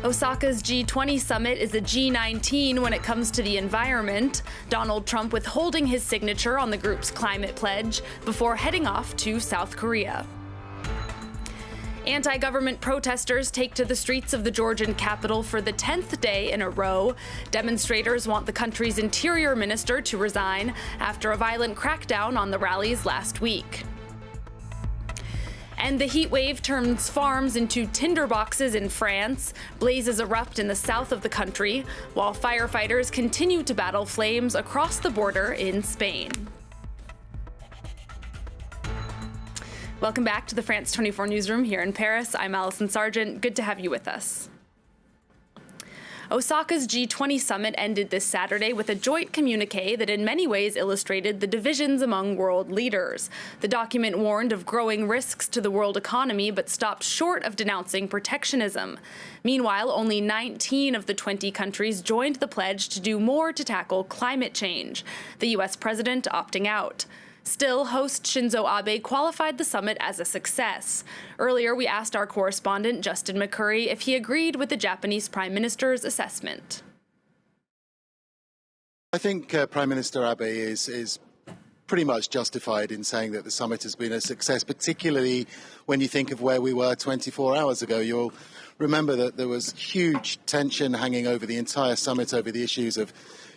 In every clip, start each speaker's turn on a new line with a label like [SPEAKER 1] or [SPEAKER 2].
[SPEAKER 1] Osaka's G20 summit is a G19 when it comes to the environment. Donald Trump withholding his signature on the group's climate pledge before heading off to South Korea. Anti-government protesters take to the streets of the Georgian capital for the 10th day in a row. Demonstrators want the country's interior minister to resign after a violent crackdown on the rallies last week. And the heat wave turns farms into tinderboxes in France. Blazes erupt in the south of the country, while firefighters continue to battle flames across the border in Spain. Welcome back to the France 24 newsroom here in Paris. I'm Allison Sargent. Good to have you with us. Osaka's G20 summit ended this Saturday with a joint communique that in many ways illustrated the divisions among world leaders. The document warned of growing risks to the world economy, but stopped short of denouncing protectionism. Meanwhile, only 19 of the 20 countries joined the pledge to do more to tackle climate change, the U.S. president opting out. Still, host Shinzo Abe qualified the summit as a success. Earlier, we asked our correspondent, Justin McCurry, if he agreed with the Japanese Prime Minister's assessment.
[SPEAKER 2] I think Prime Minister Abe is pretty much justified in saying that the summit has been a success, particularly when you think of where we were 24 hours ago. You'll remember that there was huge tension hanging over the entire summit over the issues of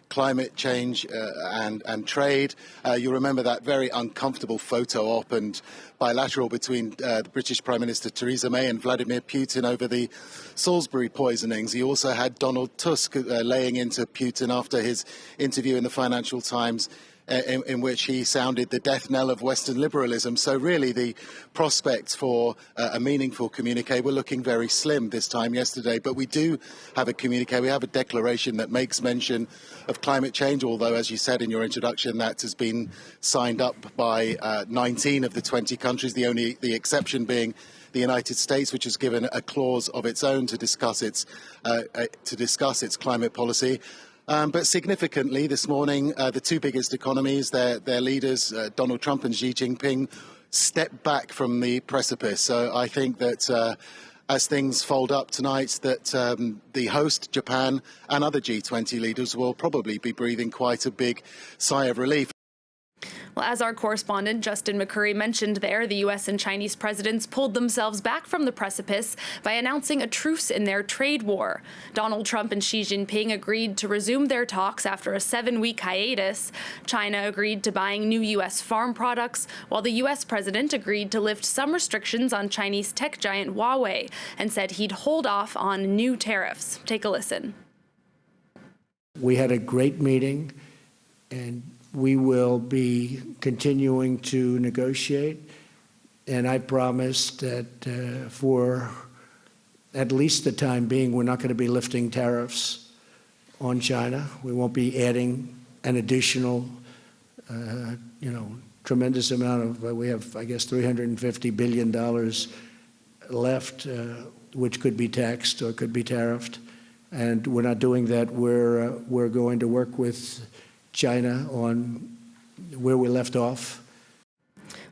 [SPEAKER 2] climate change and trade. You'll remember that very uncomfortable photo op and bilateral between the British Prime Minister Theresa May and Vladimir Putin over the Salisbury poisonings. He also had Donald Tusk laying into Putin after his interview in the Financial Times, in which he sounded the death knell of Western liberalism. So really the prospects for a meaningful communique were looking very slim this time yesterday. But we do have a communique, we have a declaration that makes mention of climate change, although, as you said in your introduction, that has been signed up by 19 of the 20 countries, the exception being the United States, which has given a clause of its own to discuss its climate policy. But significantly, this morning, the two biggest economies, their leaders, Donald Trump and Xi Jinping, stepped back from the precipice. So I think that as things fold up tonight, that the host, Japan, and other G20 leaders will probably be breathing quite a big sigh of relief.
[SPEAKER 1] Well, as our correspondent Justin McCurry mentioned there, the U.S. and Chinese presidents pulled themselves back from the precipice by announcing a truce in their trade war. Donald Trump and Xi Jinping agreed to resume their talks after a 7-week hiatus. China agreed to buying new U.S. farm products, while the U.S. president agreed to lift some restrictions on Chinese tech giant Huawei and said he'd hold off on new tariffs. Take a listen.
[SPEAKER 3] We had a great meeting, and we will be continuing to negotiate, and I promise that for at least the time being, we're not going to be lifting tariffs on China. We won't be adding an additional, tremendous amount of, we have, I guess, $350 billion left, which could be taxed or could be tariffed. And we're not doing that. We're going to work with China on where we left off.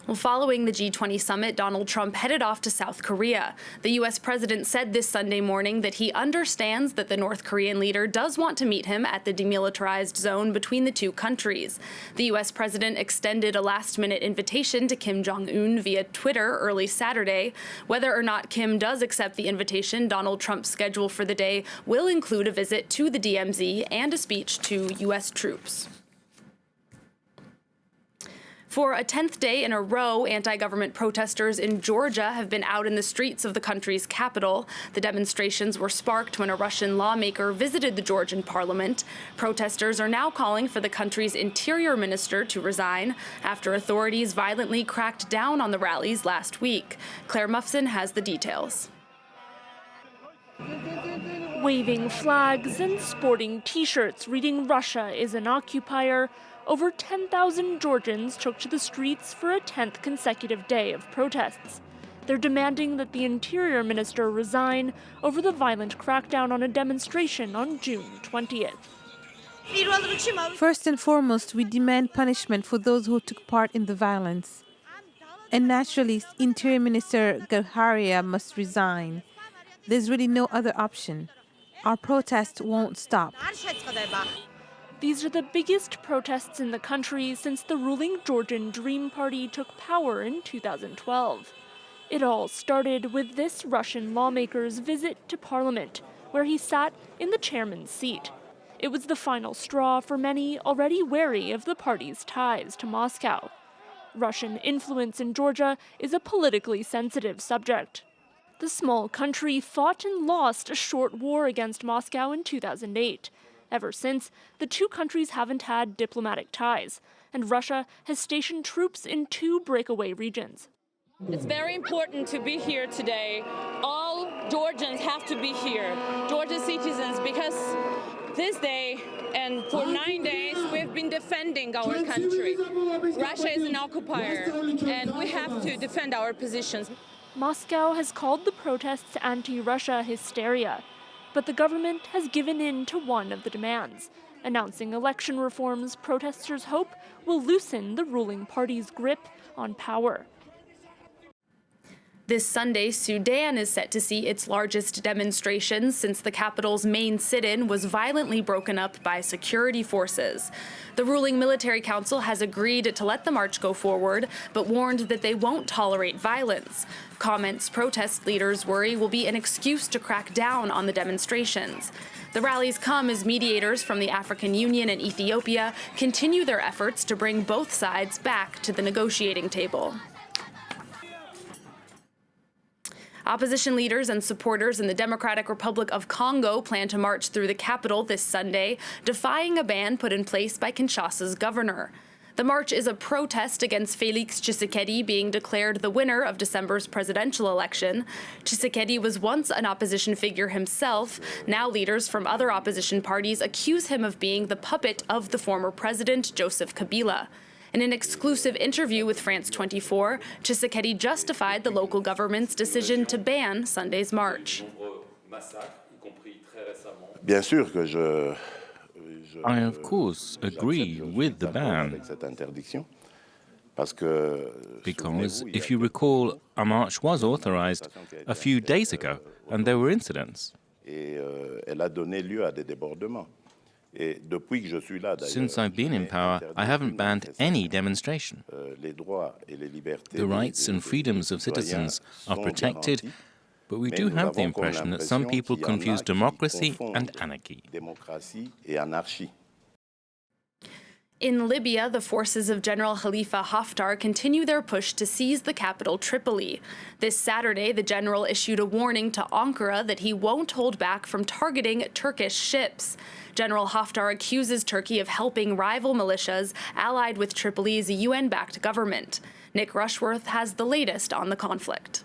[SPEAKER 1] Well, following the G20 summit, Donald Trump headed off to South Korea. The U.S. president said this Sunday morning that he understands that the North Korean leader does want to meet him at the demilitarized zone between the two countries. The U.S. president extended a last-minute invitation to Kim Jong-un via Twitter early Saturday. Whether or not Kim does accept the invitation, Donald Trump's schedule for the day will include a visit to the DMZ and a speech to U.S. troops. For a 10th day in a row, anti-government protesters in Georgia have been out in the streets of the country's capital. The demonstrations were sparked when a Russian lawmaker visited the Georgian parliament. Protesters are now calling for the country's interior minister to resign after authorities violently cracked down on the rallies last week. Claire Muffson has the details.
[SPEAKER 4] Waving flags and sporting T-shirts reading "Russia is an occupier," over 10,000 Georgians took to the streets for a 10th consecutive day of protests. They're demanding that the Interior Minister resign over the violent crackdown on a demonstration on June 20th.
[SPEAKER 5] First and foremost, we demand punishment for those who took part in the violence. And naturally, Interior Minister Garharia must resign. There's really no other option. our protests won't stop.
[SPEAKER 4] These are the biggest protests in the country since the ruling Georgian Dream Party took power in 2012. It all started with this Russian lawmaker's visit to parliament, where he sat in the chairman's seat. It was the final straw for many already wary of the party's ties to Moscow. Russian influence in Georgia is a politically sensitive subject. The small country fought and lost a short war against Moscow in 2008. Ever since, the two countries haven't had diplomatic ties, and Russia has stationed troops in 2 breakaway regions.
[SPEAKER 6] It's very important to be here today. All Georgians have to be here, Georgia citizens, because this day and for 9 days we've been defending our country. Russia is an occupier, and we have to defend our positions.
[SPEAKER 4] Moscow has called the protests anti-Russia hysteria, but the government has given in to one of the demands. Announcing election reforms, protesters hope will loosen the ruling party's grip on power.
[SPEAKER 1] This Sunday, Sudan is set to see its largest demonstrations since the capital's main sit-in was violently broken up by security forces. The ruling military council has agreed to let the march go forward, but warned that they won't tolerate violence. Comments protest leaders worry will be an excuse to crack down on the demonstrations. The rallies come as mediators from the African Union and Ethiopia continue their efforts to bring both sides back to the negotiating table. Opposition leaders and supporters in the Democratic Republic of Congo plan to march through the capital this Sunday, defying a ban put in place by Kinshasa's governor. The march is a protest against Félix Tshisekedi being declared the winner of December's presidential election. Tshisekedi was once an opposition figure himself. Now leaders from other opposition parties accuse him of being the puppet of the former president, Joseph Kabila. In an exclusive interview with France 24, Tshisekedi justified the local government's decision to ban Sunday's march.
[SPEAKER 7] I, of course, agree with the ban, because, if you recall, a march was authorized a few days ago, and there were incidents. Since I've been in power, I haven't banned any demonstration. The rights and freedoms of citizens are protected, but we do have the impression that some people confuse democracy and anarchy.
[SPEAKER 1] In Libya, the forces of General Khalifa Haftar continue their push to seize the capital, Tripoli. This Saturday, the general issued a warning to Ankara that he won't hold back from targeting Turkish ships. General Haftar accuses Turkey of helping rival militias allied with Tripoli's UN-backed government. Nick Rushworth has the latest on the conflict.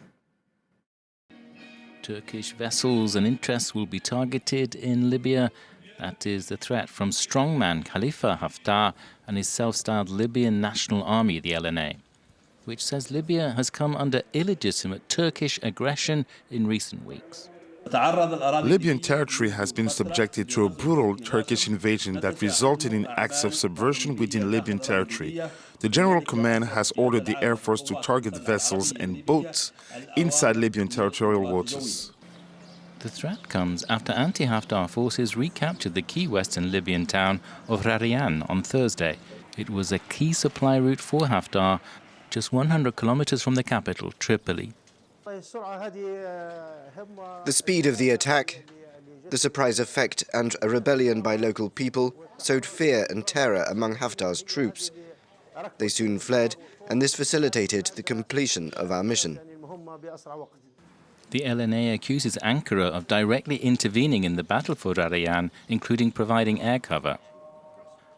[SPEAKER 7] Turkish vessels and interests will be targeted in Libya. That is the threat from strongman Khalifa Haftar and his self-styled Libyan National Army, the LNA, which says Libya has come under illegitimate Turkish aggression in recent weeks.
[SPEAKER 8] Libyan territory has been subjected to a brutal Turkish invasion that resulted in acts of subversion within Libyan territory. The General Command has ordered the Air Force to target vessels and boats inside Libyan territorial waters.
[SPEAKER 7] The threat comes after anti-Haftar forces recaptured the key western Libyan town of Rariyan on Thursday. It was a key supply route for Haftar, just 100 kilometers from the capital, Tripoli.
[SPEAKER 9] The speed of the attack, the surprise effect, and a rebellion by local people sowed fear and terror among Haftar's troops. They soon fled, and this facilitated the completion of our mission.
[SPEAKER 7] The LNA accuses Ankara of directly intervening in the battle for Rariyan, including providing air cover.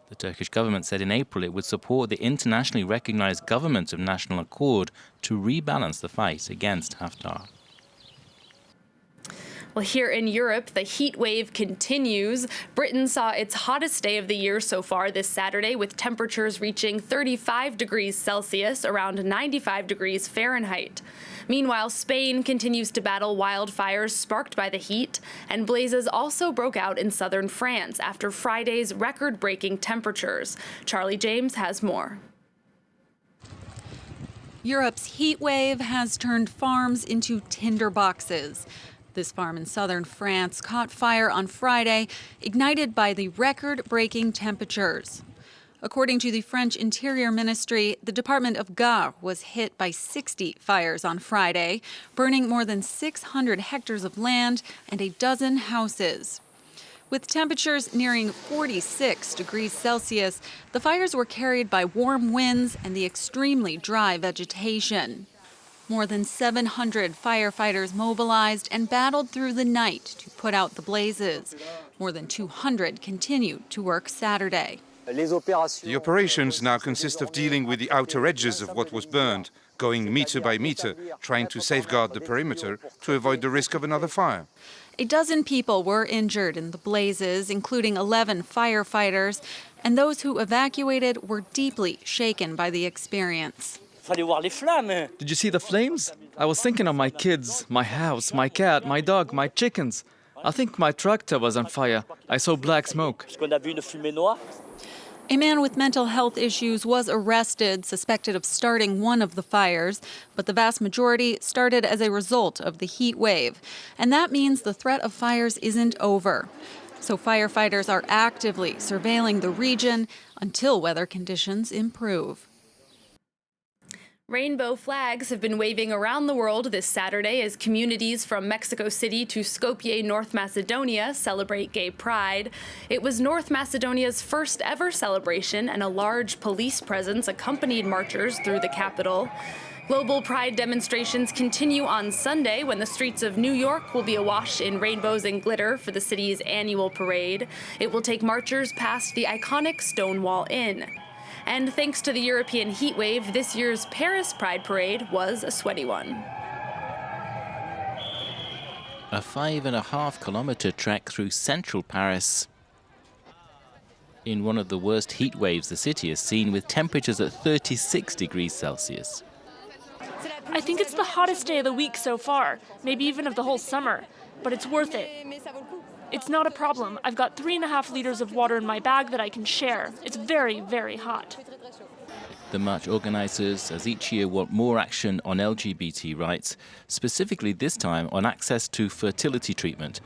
[SPEAKER 7] The Turkish government said in April it would support the internationally recognized government of national accord to rebalance the fight against Haftar.
[SPEAKER 1] Well, here in Europe, the heat wave continues. Britain saw its hottest day of the year so far this Saturday, with temperatures reaching 35 degrees Celsius, around 95 degrees Fahrenheit. Meanwhile, Spain continues to battle wildfires sparked by the heat, and blazes also broke out in southern France after Friday's record-breaking temperatures. Charlie James has more.
[SPEAKER 10] Europe's heat wave has turned farms into tinder boxes. This farm in southern France caught fire on Friday, ignited by the record-breaking temperatures. According to the French Interior Ministry, the department of Gard was hit by 60 fires on Friday, burning more than 600 hectares of land and a dozen houses. With temperatures nearing 46 degrees Celsius, the fires were carried by warm winds and the extremely dry vegetation. More than 700 firefighters mobilized and battled through the night to put out the blazes. More than 200 continued to work Saturday.
[SPEAKER 11] The operations now consist of dealing with the outer edges of what was burned, going meter by meter, trying to safeguard the perimeter to avoid the risk of another fire.
[SPEAKER 10] A dozen people were injured in the blazes, including 11 firefighters, and those who evacuated were deeply shaken by the experience.
[SPEAKER 12] Did you see the flames? I was thinking of my kids, my house, my cat, my dog, my chickens. I think my tractor was on fire. I saw black smoke.
[SPEAKER 10] A man with mental health issues was arrested, suspected of starting one of the fires, but the vast majority started as a result of the heat wave. And that means the threat of fires isn't over. So firefighters are actively surveilling the region until weather conditions improve.
[SPEAKER 1] Rainbow flags have been waving around the world this Saturday as communities from Mexico City to Skopje, North Macedonia celebrate Gay Pride. It was North Macedonia's first ever celebration, and a large police presence accompanied marchers through the capital. Global Pride demonstrations continue on Sunday when the streets of New York will be awash in rainbows and glitter for the city's annual parade. It will take marchers past the iconic Stonewall Inn. And thanks to the European heat wave, this year's Paris Pride Parade was a sweaty one.
[SPEAKER 7] A 5.5-kilometer trek through central Paris in one of the worst heat waves the city has seen, with temperatures at 36 degrees Celsius.
[SPEAKER 4] I think it's the hottest day of the week so far, maybe even of the whole summer, but it's worth it. It's not a problem. I've got 3.5 liters of water in my bag that I can share. It's very, very hot.
[SPEAKER 7] The march organizers, as each year, want more action on LGBT rights, specifically this time on access to fertility treatment.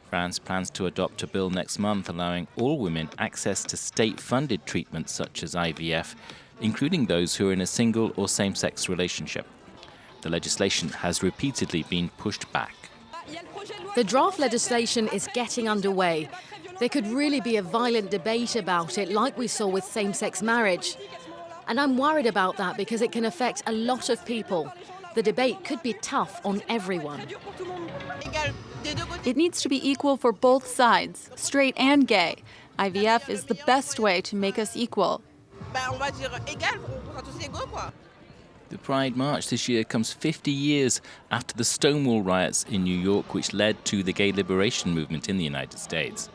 [SPEAKER 7] France plans to adopt a bill next month allowing all women access to state-funded treatments such as IVF, including those who are in a single or same-sex relationship. The legislation has repeatedly been pushed back.
[SPEAKER 13] The draft legislation is getting underway. There could really be a violent debate about it, like we saw with same-sex marriage. And I'm worried about that because it can affect a lot of people. The debate could be tough on everyone.
[SPEAKER 10] It needs to be equal for both sides, straight and gay. IVF is the best way to make us equal.
[SPEAKER 7] The Pride March this year comes 50 years after the Stonewall riots in New York, which led to the gay liberation movement in the United States.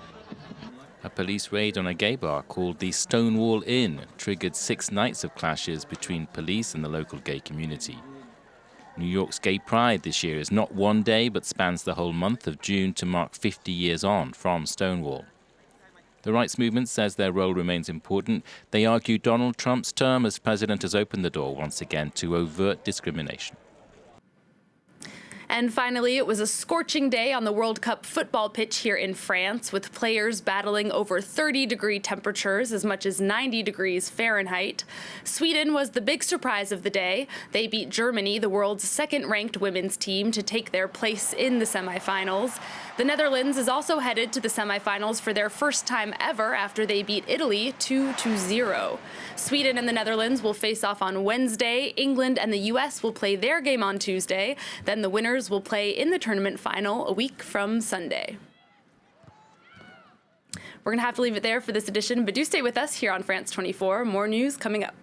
[SPEAKER 7] A police raid on a gay bar called the Stonewall Inn triggered 6 nights of clashes between police and the local gay community. New York's Gay Pride this year is not one day, but spans the whole month of June to mark 50 years on from Stonewall. The rights movement says their role remains important. They argue Donald Trump's term as president has opened the door once again to overt discrimination.
[SPEAKER 1] And finally, it was a scorching day on the World Cup football pitch here in France, with players battling over 30-degree temperatures, as much as 90 degrees Fahrenheit. Sweden was the big surprise of the day. They beat Germany, the world's second-ranked women's team, to take their place in the semifinals. The Netherlands is also headed to the semifinals for their first time ever after they beat Italy 2-0. Sweden and the Netherlands will face off on Wednesday. England and the U.S. will play their game on Tuesday. Then the winners will play in the tournament final a week from Sunday. We're going to have to leave it there for this edition, but do stay with us here on France 24. More news coming up.